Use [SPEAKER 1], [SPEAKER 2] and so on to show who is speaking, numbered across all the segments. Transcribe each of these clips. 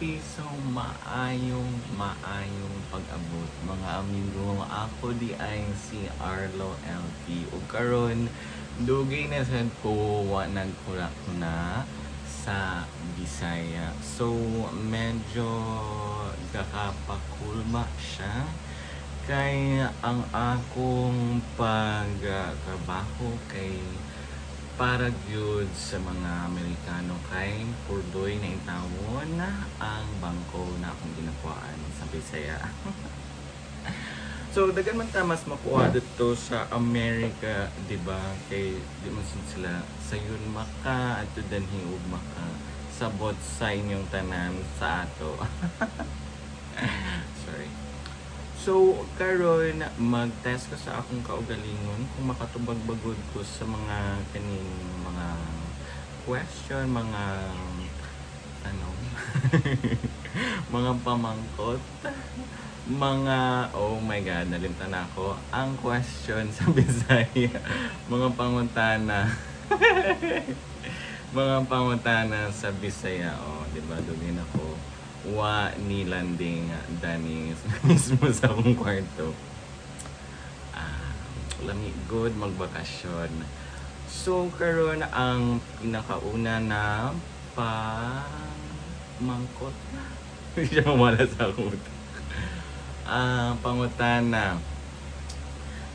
[SPEAKER 1] piso maayong pag-abot mga amigo. Ako di ay si Arlo LP ug karon dugay na sad ko wa nagkura na sa Bisaya. So medyo gakapakulma siya kay ang akong pagtrabaho kay para gyud sa mga Amerikano kay purdoy na intawon ang bangko na akong ginakuhaan sa Bisaya. So dagan man ta mas makuha dito sa Amerika, di ba? Kay di man sila sayon maka adto danhi ug maka sabot sa inyong tanan sa ato. Sorry. So, karon mag-test ko sa akong kaugalingon kung makatubag bagod ko sa mga kaning mga question, mga ano, mga pamangkot, mga, oh my god, nalimtan ako ang question sa Bisaya, mga pangutana. Mga pangutana sa Bisaya, oh, di ba, dugin ako. Wa ni landing danis mismo sa akong kwarto. Lami good magbakasyon. So karon ang pinakauna na pamangkot na. Hindi siya mamala sa akong pangutana.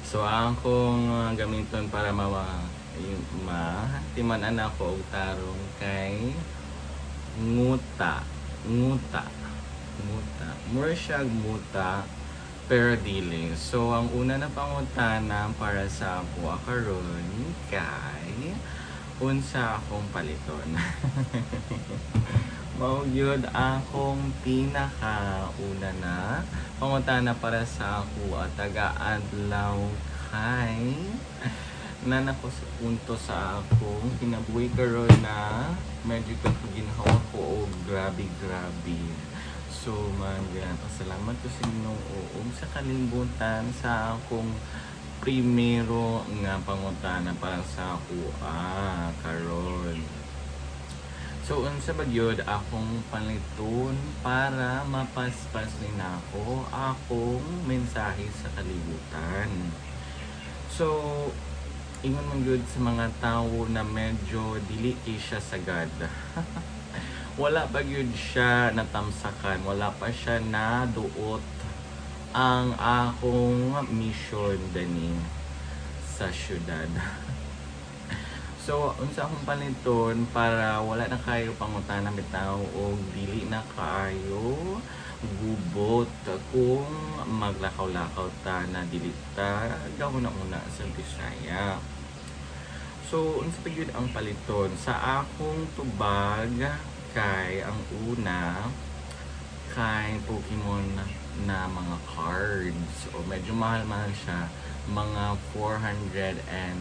[SPEAKER 1] So akong gamiton para timanan ako og tarong kay nguta. Mura siya muta pero dili. So ang una na pangutana para sa ako karon kay unsa akong paliton. Mao gyud akong pinaka-una na pangutana para sa ako taga-adlaw kay nanako sa punto sa akong kinabuhi karon na medyo ginhawa ko o grabe. So pasalamat ko sa Ginoo ug sa kalimbutan sa akong primero nga pangutana para sa ako karon. So unsa ba gyud akong paliton para mapaspas rin ako akong mensahe sa kalibutan. So ingon man gyud sa mga tawo na medyo dili siya sagad. Wala pa gyud siya natamsakan, wala pa siya naduot ang akong mission dani sa syudad. So unsa akong paliton para wala na kayo pangutana bitaw og dili na kaayo gubot kung maglakaw-lakaw ta na dili ta una sa Bisaya. So unsa pa gyud ang paliton sa akong tubag kay ang una kay Pokemon na mga cards o medyo mahal siya, mga 459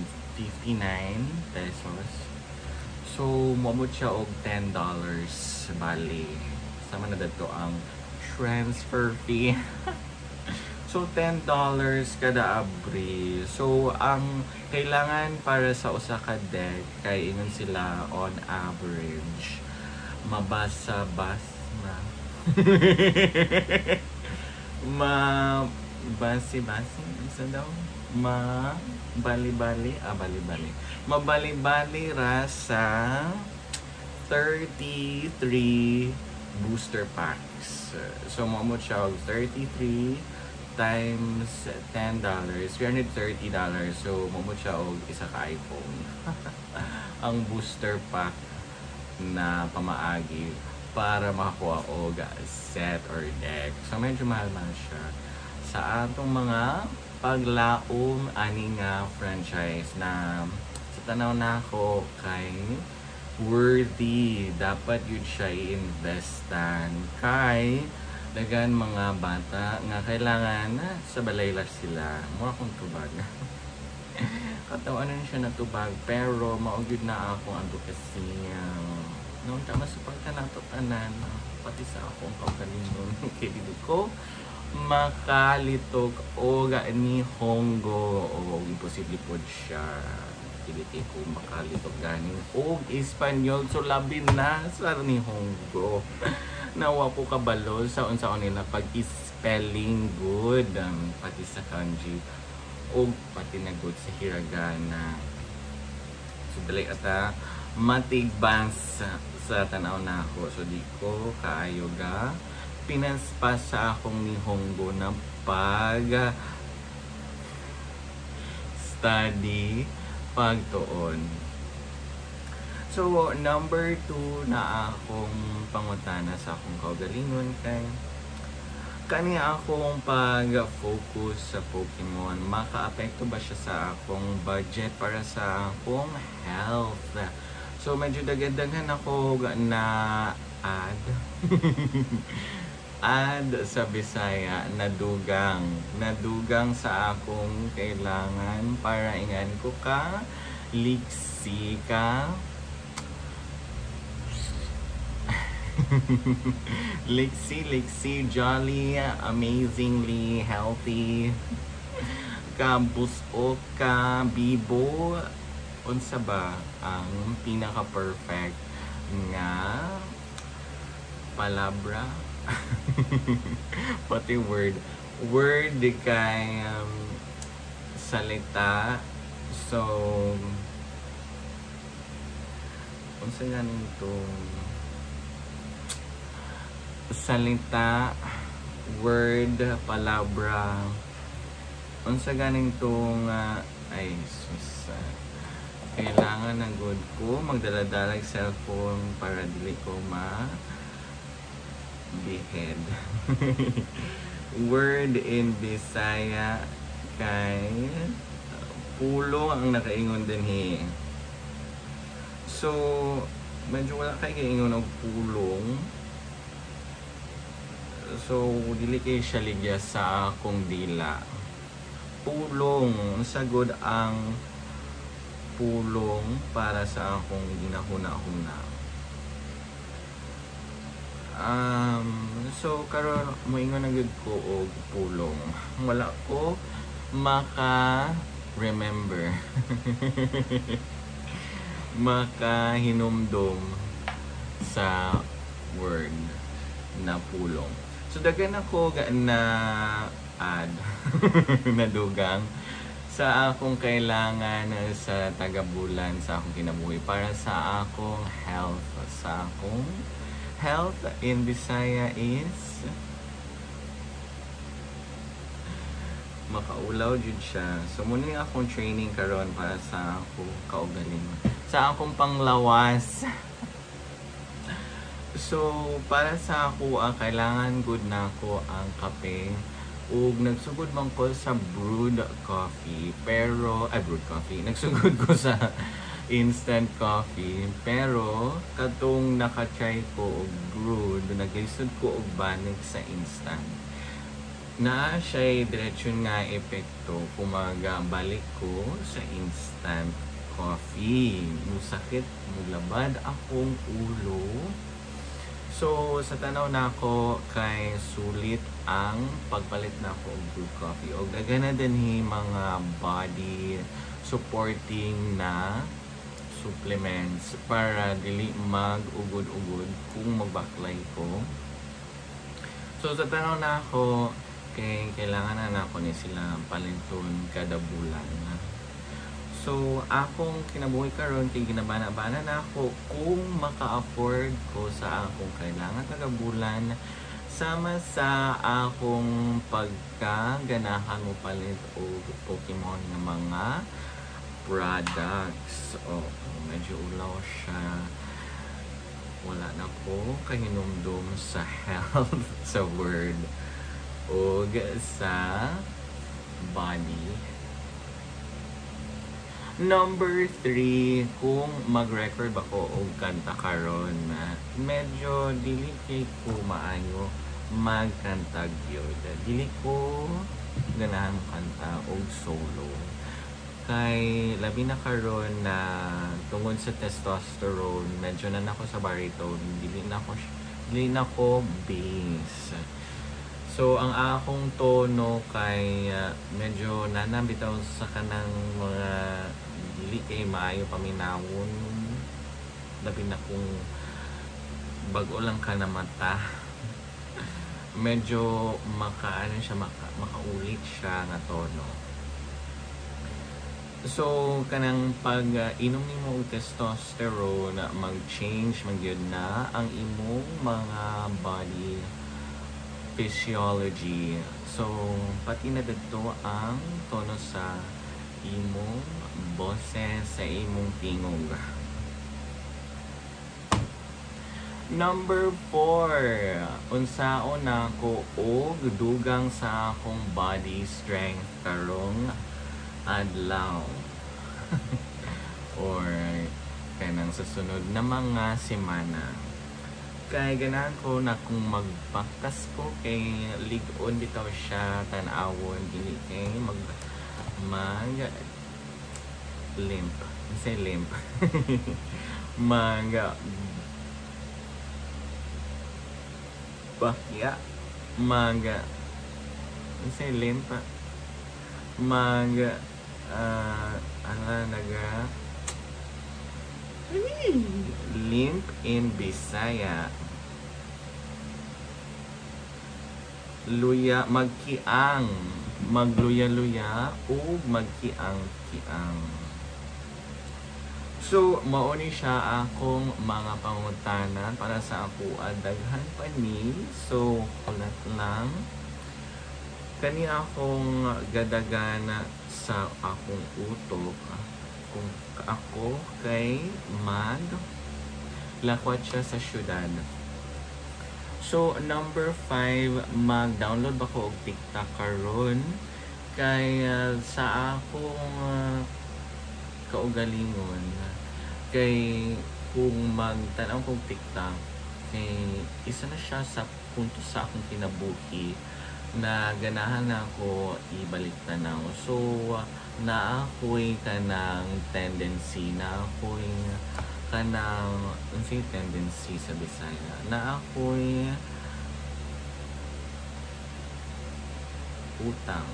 [SPEAKER 1] pesos. So moabot siya og $10 bali. Sama na dito ang transfer fee. So $10 kada abri. So ang kailangan para sa usa ka deck kay ingon sila on average mabasa-basa basi-basi isa daw bali-bali mabali-bali ra sa 33 booster packs. So mo siya og 33 times $10, $330. So mo siya og isa ka iPhone. Ang booster pack na pamaagi para makakuha og set or deck. So medyo mahal man siya sa atong mga paglaom ani nga franchise na sa tanaw na ako kay worthy. Dapat yun siya i-investan kay dagan mga bata nga kailangan sa balay sila. Mura kong tubag. Katawan siya na tubag pero maugyod na ako advocacy. Noon tama sa pagkanatotanan pati sa akong kaugalingon kay dili ko makalitok o ni Hongo o imposible po siya dili ko makalitok ganing og Espanyol so labi na sa ni Hongo. nawa ko kabalo sa unsaon nila pag-spelling good pati sa kanji o pati na good sa hiragana. So dali ata matigbans sa tanaw na ako. So di ko kaayo ga pinaspas sa akong nihonggo na pag study pagtuon. So number 2 na akong pangutana sa akong kaugalingon kay kani akong pag-focus sa Pokemon, maka-apekto ba siya sa akong budget para sa akong health? So, medyo dagdagan ako na ad. Ad sa Bisaya, nadugang. Nadugang sa akong kailangan para ingan ko ka, liksi ka, Lixi, jolly, amazingly healthy, kabusok ka, bibo, unsa ba ang pinaka-perfect nga palabra? Pati word kay salita. So, unsa ganin itong salita, word, palabra, unsa ganing tong ay sus, kailangan ng good ko magdala-dalag cellphone para dili ko behead. Word in Bisaya kay pulo ang nakaingon din So medyo wala kay kaingon og pulong. So, dili kay siya ligya sa akong dila. Pulong. Sagod ang pulong para sa akong ginahuna-huna. So, karon moingon na gud ko og pulong. Wala ko maka-remember. Maka-hinumdum sa word na pulong. So, dagan ako na ad, nadugang sa akong kailangan sa tagabulan sa akong kinabuhi para sa akong health. Sa akong health in Bisaya is makaulaw jud siya. So, muna yung akong training karon para sa akong kaugalingon. Sa akong panglawas. So, para sa ako, kailangan good na ako ang kape. Ug nagsugod man ko sa brewed coffee. Pero, brewed coffee. Nagsugod ko sa instant coffee. Pero, katong nakatry ko og brewed, naglisod ko og banig sa instant. Na siya'y diretsyon nga epekto kung magabalik ko sa instant coffee. Musakit, mulabad akong ulo. So, sa tanaw na ako kay sulit ang pagpalit na ako og brewed coffee. O dagana din mga body supporting na supplements para dili mag-ugod-ugod kung magbaklay ko. So, sa tanaw na ako kay kailangan na ako ni sila palinton kada bulan. So, akong kinabuhi karon kay ginabana-bana na ako kung maka-afford ko sa akong kailangan kada bulan sama sa akong pagkaganahan mo palit o Pokemon na mga products. Medyo ulaw siya. Wala na ko kahinumdum sa health sa word o sa body. Number 3, kung mag-record ako og kanta karon na medyo dili kay ko maayo magkanta gyud. Dili ko ganahan kanta og solo. Kay labi na karon na tungod sa testosterone, medyo na nako sa baritone, dili na ko bass. So, ang akong tono kay medyo nanabitaw sa kanang mga dili kay maayo paminawon. Labi na kung bago lang ka na mata. medyo makaano siya, makaulit siya nga tono. So kanang pag inom nimo og testosterone, mag-change man gyud na ang imong mga body physiology. So pati na dito ang tono sa imong boses, sa imong tingog. Number 4, unsaon nako og dugang sa akong body strength karong adlaw. Or kanang sa sunod na mga semana. Kay ganahan ko na kung magpakas ko kay ligon bitaw siya tan-awon dili kay mag limp. Say limp. Bakya say limp limp in Bisaya, luya magkiang, magluya-luya o magkiang-kiang. So mao ni siya akong mga pangutanan para sa ako daghan pa ni. So ulat lang kani akong gadagana sa akong utok kung ako kay lakwat siya sa syudad. So number 5, mag-download ba ko og TikTok karon kay sa akong kaugalingon kay kung magtanaw kong TikTok kay isa na siya sa punto sa akong kinabuhi na ganahan na ako ibalik tanaw. So naakoy kanang tendency, naakoy kanang unsay tendency sa Bisaya, naakoy utang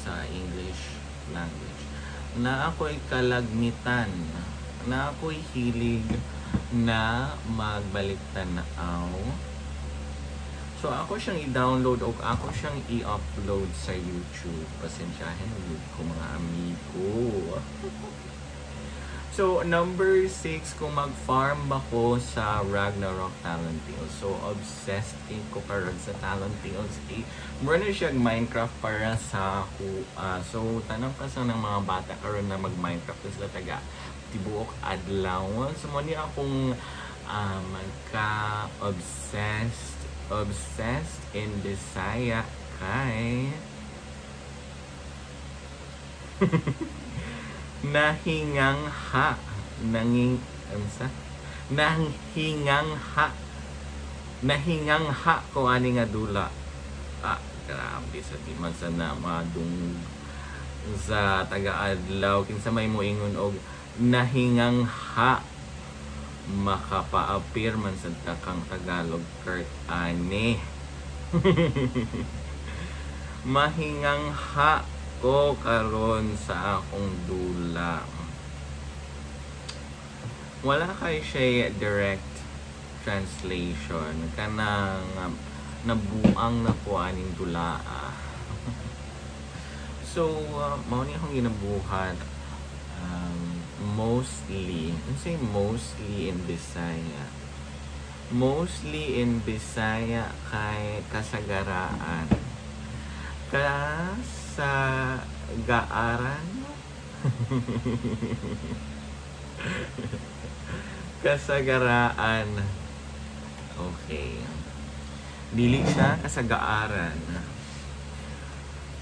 [SPEAKER 1] sa English language, naakoy kalagmitan, naakoy hilig na magbalik tanaw. So ako siyang i-download o ako siyang i-upload sa YouTube. Pasensyahin ko mga amigo. So number 6, kung mag-farm ba ko sa Ragnarok Talon Tales. So obsessed ko karon sa Talon Tales. Mura na siya Minecraft para sa ako. So tanong ka sa ng mga bata karon na mag-Minecraft sila taga tibuok adlaw. So mo ni akong obsessed in Bisaya kay nahingangha ko ani nga dula. Grabe sa di man sa namadung sa taga-adlaw kinsa may moingon og nahingangha, makapaapir man sa takang Tagalog Kurt ani. Mahingangha ko karon sa akong dula. Wala kay siya direct translation kanang nabuang na ko aning dula. So mao ni akong ginabuhat mostly in Bisaya. Mostly in Bisaya kay kasagaraan. Kasagaraan. Okay. Dili siya kasagaaran.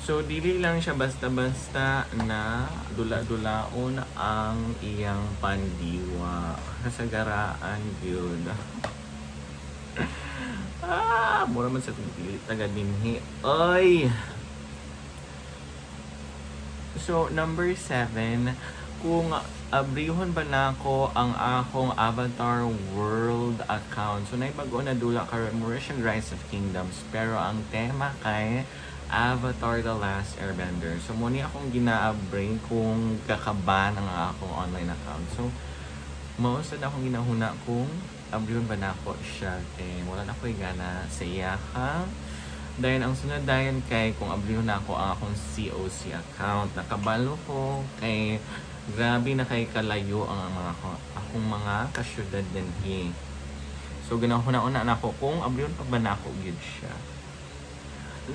[SPEAKER 1] So, dili lang siya basta-basta na dula-dulaon ang iyang pandiwa. Kasagaraan yun. Mura man sa taga dinhi. Oy! So, number 7, kung abrihon ba na ako ang akong Avatar World account. So, naibago na dula karon mura siyang Rise of Kingdoms. Pero ang tema kay Avatar The Last Airbender. So, muna akong gina-bring kung kakaban ang akong online account. So, mausad akong ginahuna kung abrihon ba na ako siya. Wala na ako gana sa iya Dahil ang sunod dahil kay kung abliho na ako ang akong COC account. Nakabalo ko kay grabe na kay kalayo ang mga akong mga kasyudad din. So ginahuna-una na ako kung abliho pa ba na ako gyud siya.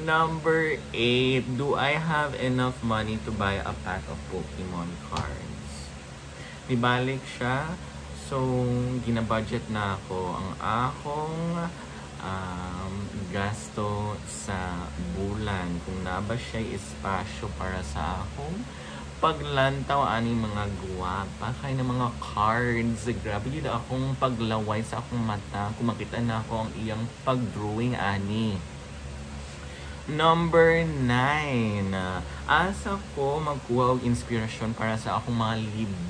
[SPEAKER 1] Number 8, do I have enough money to buy a pack of Pokemon cards? Nibalik siya. So, ginabudget na ako ang akong gasto sa bulan. Kung naba siya espasyo para sa akong paglantaw ani mga guwapa kay ng mga cards. Grabe yun akong paglaway sa akong mata. Kung makita na ako ang iyang pag-drawing ani. Number 9. Asa ko magkuha og inspirasyon para sa akong mga libro.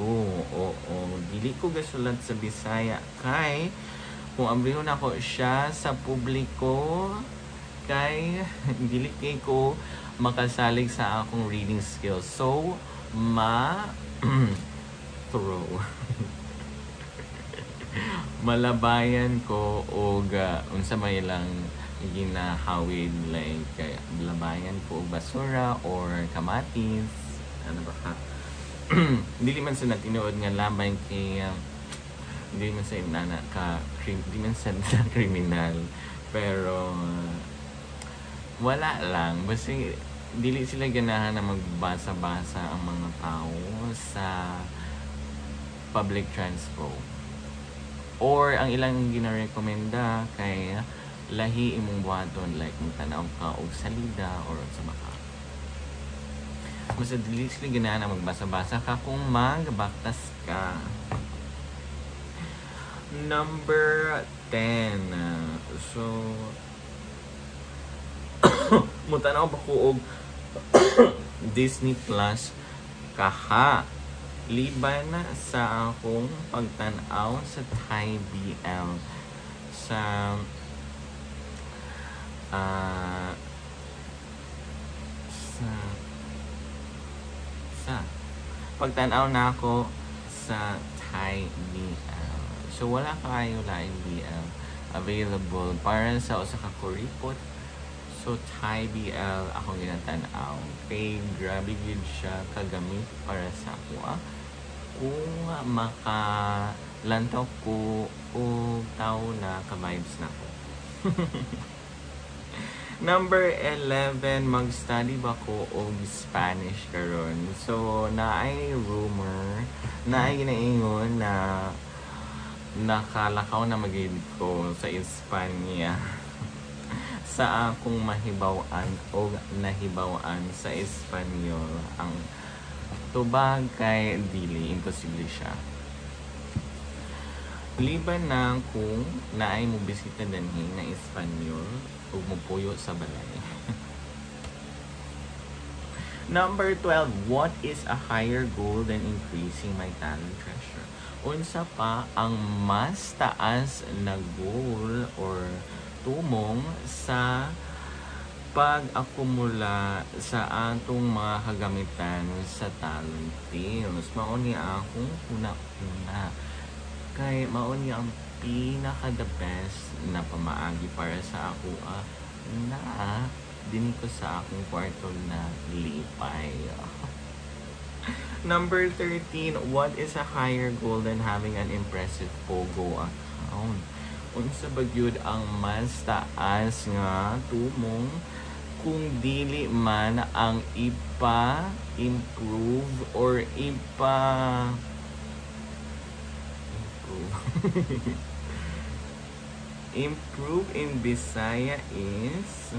[SPEAKER 1] Oo, dili ko gasulat sa Bisaya kay kung abrihon ako siya sa publiko kay dili kay ko makasalig sa akong reading skills. So, throw. Malabayan ko og unsa may lang ginahawid like labayan po basura or kamatis ano ba ka dili man sa tinuod nga laban kay dili man sa inana ka di man sa kriminal pero wala lang basta dili sila ganahan na magbasa-basa ang mga tao sa public transport or ang ilang ginarekomenda kay lahi imong buhaton like tanaw ka og salida or sa maka. Mas dili sila ganahan na magbasa-basa ka kung magbaktas ka. Number 10. So mutanaw ba ko og Disney Plus kaha liban sa akong pagtan-aw sa Thai BL sa pagtanaw na ako sa Thai BL. So wala kayo laing BL available para sa usa ka kuripot. So Thai BL akong ginatanaw. Kay grabe gid siya kagamit para sa ako. Kung makalantaw ko o tao na ka-vibes na ko. Number 11, mag-study ba ko og Spanish karon? So, naay rumor, naay ginaingon na nakalakaw na magid ko sa Espanya sa akong mahibaw-an o nahibaw-an sa Espanyol. Ang tubag kay dili, imposible siya. Liban na kung naay mo bisita danhi na Espanyol o mupuyo sa balay. Number 12, what is a higher goal than increasing my talent treasure? Unsa pa ang mas taas na goal or tumong sa pag-akumula sa atong mga kagamitan sa talent skills. Mao ni akong una-una. Kay mao ni ang pinaka-the best na pamaagi para sa ako na din ko sa akong kwarto na lipay. Number 13, what is a higher goal than having an impressive Pogo account? Unsa ba gyud ang mas taas nga tumong kung dili man ang ipa-improve or improve in Bisaya is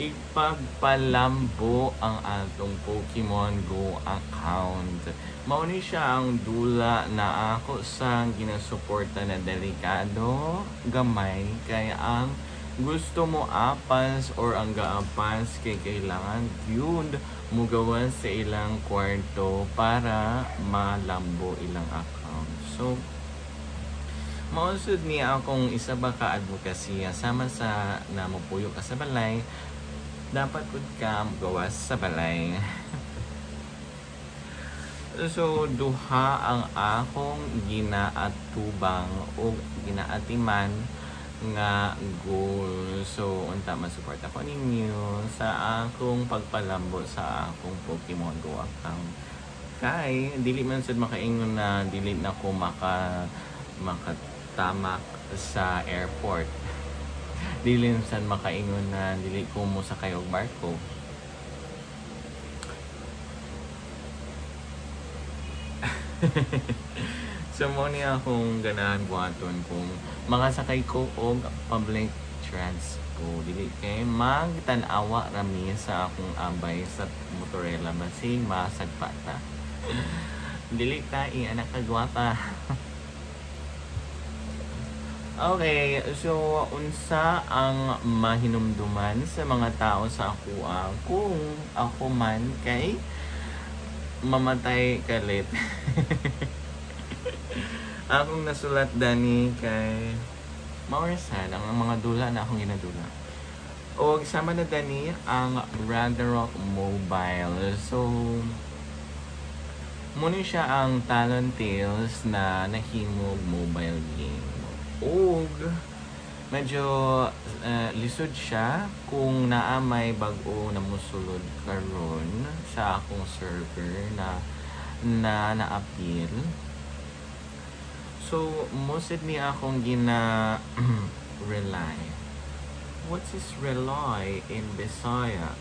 [SPEAKER 1] ipagpalambo ang atong Pokemon Go account. Mao ni siya ang dula na ako sa ginasuporta na delikado gamay kay ang gusto mo apas or ang gaapas kay kailangan yun mugawas sa ilang kwarto para malambo ilang account. So, mausod niya akong isa ba ka advokasya sama sa namupuyo ka sa balay, dapat pud ka gawas sa balay. So, duha ang akong ginaatubang o ginaatiman nga goal. So, unta masupport ako ninyo sa akong pagpalambo sa akong Pokemon Go account. Kay, dili man sad makaingon na dili na ko makatamak sa airport. Dili man sad makaingon na dili ko mo sakay og barko. So, mo niya akong ganahan buhaton kung makasakay ko og public transport. Dili kay magtan-awa rami sa akong ambay sa motorela basig masagpa ta. Dili ta anak kagwapa. Okay, so unsa ang mahinumduman sa mga tao sa ako kung ako man kay mamatay kalit. Akong nasulat dani kay maurasan ang mga dula na akong ginadula. O sama na dani ang Ragnarok Mobile. So muna siya ang Talon Tales na nahimog mobile game. Og medyo lisod siya kung naa may bag-o na musulod karon sa akong server na na-appeal. So, most ni akong rely. What is rely in Bisaya?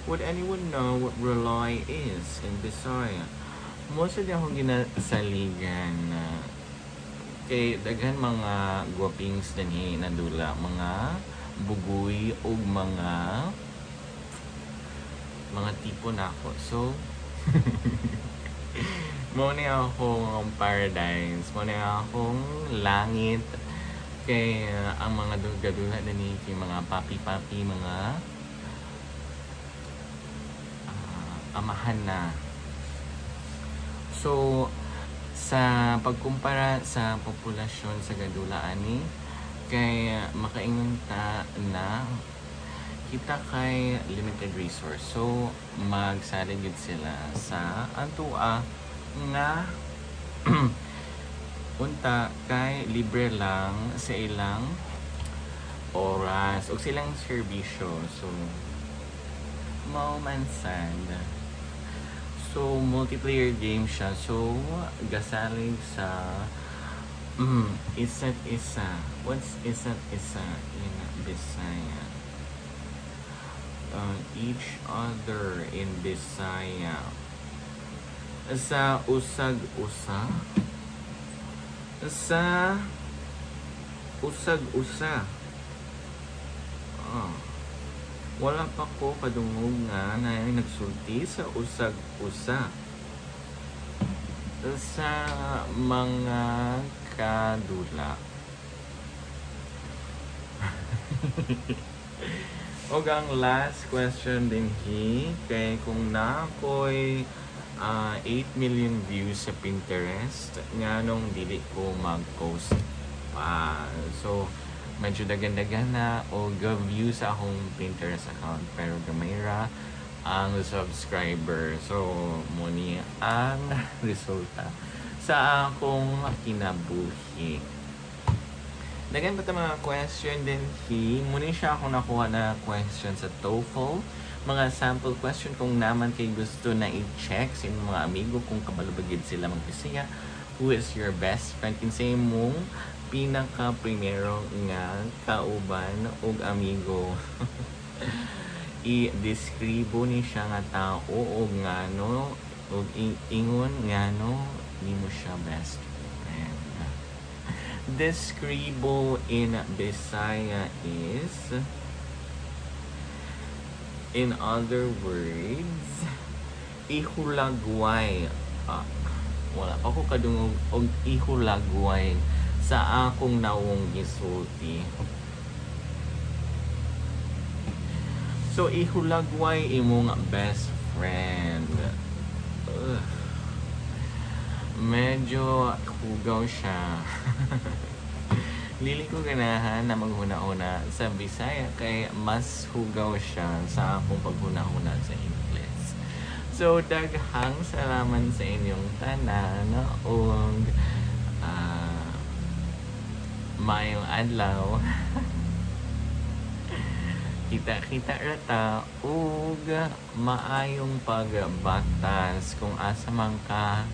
[SPEAKER 1] Would anyone know what rely is in Bisaya? Most ni akong ginasaligan kay daghan mga guwapings dinhi nandula, mga bugoy o mga tipo na ako. So, mo ni akong paradise, mo ni akong langit kay ang mga dula na ni kay mga papi-papi, mga amahan na. So sa pagkumpara sa populasyon sa gadulaan ni kay makaingon ta na kita kay limited resource. So magsalig gid sila sa antua nga unta kay libre lang sa ilang oras o silang serbisyo. So mao man sad. So multiplayer game siya. So gasalig sa isa't isa. What's isa't isa in Bisaya? Each other in Bisaya. Sa usag-usa. Sa usag-usa. Wala pa ko padungog nga na nagsulti sa usag-usa. Sa mga kadula. O ang last question din kay kung na ako'y 8 million views sa Pinterest nga nung dili ko mag-post pa. So medyo dagan-dagan na o view sa akong Pinterest account pero gamayra ang subscriber. So muni ang resulta sa akong kinabuhi. Dagan pa ta mga question din muni siya akong nakuha na question sa TOEFL. Mga sample question kung naman kay gusto na i-check sa inyong mga amigo kung kabalubagid sila mag-Bisaya. Who is your best friend? Kinsay mong pinaka-primero nga kauban o amigo. I-describo ni siya nga tao o ngano o ingon ngano ni mo siya best friend. Describo in Bisaya is, in other words, ihulagway. Wala pa ko kadungog og ihulagway sa akong nawong gisulti. So ihulagway imong best friend. Medyo hugaw siya. Lili ko ganahan na maghuna-una sa Bisaya kay mas hugaw siya sa akong paghuna-una sa English. So daghang salamat sa inyong tanan og Maayong adlaw. Kita-kita rata ug maayong pagbatas kung asa man ka